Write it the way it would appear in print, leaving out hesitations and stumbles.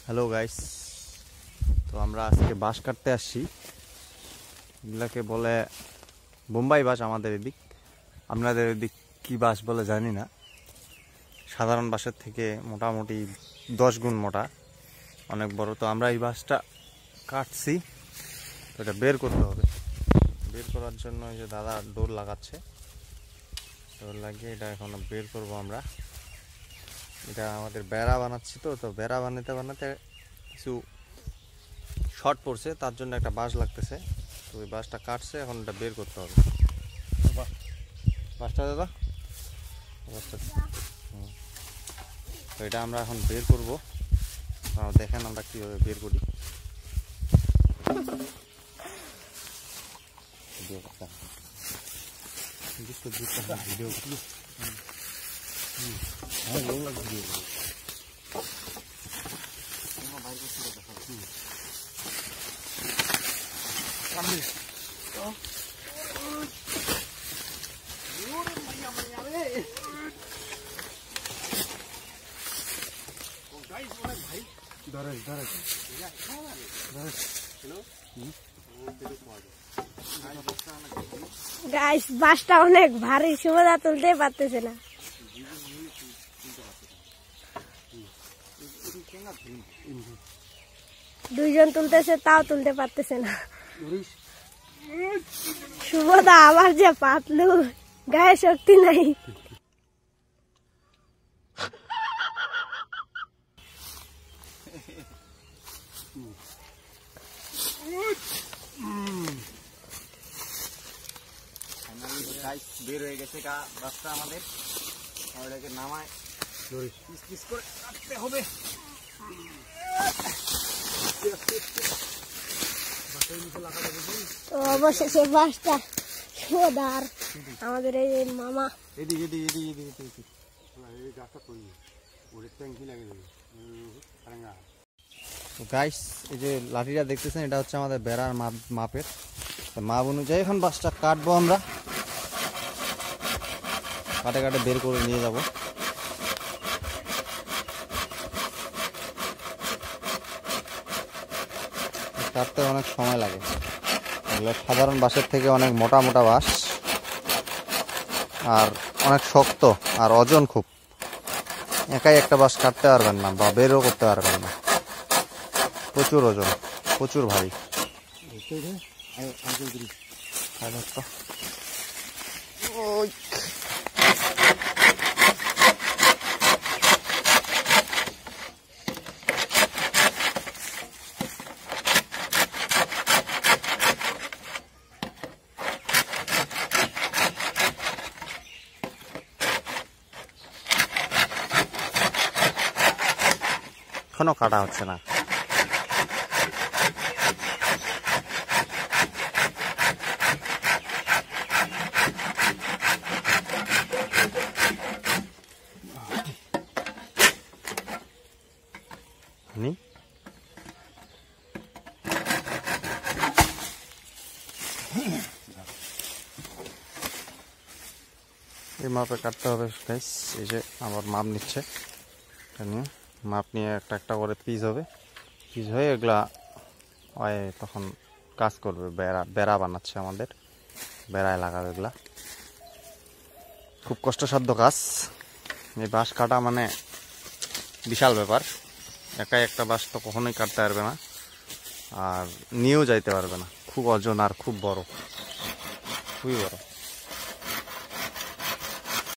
Hello guys, তো আমরা আজকে বাঁশ কাটতে আসছি। এগুলাকে বলে বোম্বাই বাঁশ আমাদের এদিক। আপনাদের এদিক কী বাঁশ বলে জানি না। সাধারণ বাঁশের থেকে মোটামুটি 10 গুণ মোটা, অনেক বড়। তো আমরা এই বাঁশটা কাটছি, তো এটা বের করতে হবে। বের করার জন্য এই যে দাদা ডোর লাগাচ্ছে, ডোর লাগিয়ে এটা এখন বের করব আমরা। এটা আমাদের বেড়া বানাচ্ছি, তো বেড়া বানাতে বানাতে কিছু শর্ট পড়ছে, তার জন্য একটা বাঁশ লাগতেছে। তো ওই বাঁশটা কাটছে, এখন এটা বের করতে হবে। বাঁশটা দাদা, বাঁশটা তো এটা আমরা এখন বের করব। দেখেন আমরা কীভাবে বের করি। ভিডিও গাইস, বাসটা অনেক ভারী, সুবিধা তুলতে পারতেছে না। দুইজন তুলতেছে, তাও তুলতে পারতেছে না। সুবিধা আবার যে পাতলু, গায়ে শক্তি নাই। বের হয়ে গেছে বাসটা আমাদের। এটাকে নামায় পিস পিস করে কাটতে হবে। তো অবশেষে বাসটা সুদার আমাদের এই মামা। গাইস, এই যে লাঠিটা দেখতেছেন, এটা হচ্ছে আমাদের বেড়ার মাপের মাপ অনুযায়ী এখন বাসটা কাটবো আমরা। কাটে কাটে বের করে নিয়ে যাব। কাটতে অনেক সময় লাগে। এগুলো সাধারণ বাঁশের থেকে অনেক মোটা মোটা বাঁশ, আর অনেক শক্ত, আর ওজন খুব। একাই একটা বাঁশ কাটতে পারবেন না বা বেরও করতে পারবেন না। প্রচুর ওজন, প্রচুর ভারী। এখনো কাটা হচ্ছে না। এই মাপে কাটতে হবে গাইস। এই যে আবার মাপ নিচ্ছে, এটা নিয়ে মাপ নিয়ে একটা একটা করে পিস হবে। পিস হয়ে এগুলা হয়, তখন কাজ করবে। বেড়া বানাচ্ছে আমাদের, বেড়ায় লাগাবে এগুলা। খুব কষ্টসাধ্য কাজ। এই বাঁশ কাটা মানে বিশাল ব্যাপার। একাই একটা বাঁশ তো কখনোই কাটতে পারবে না, আর নিয়েও যাইতে পারবে না। খুব ওজন আর খুব বড়, খুবই বড়।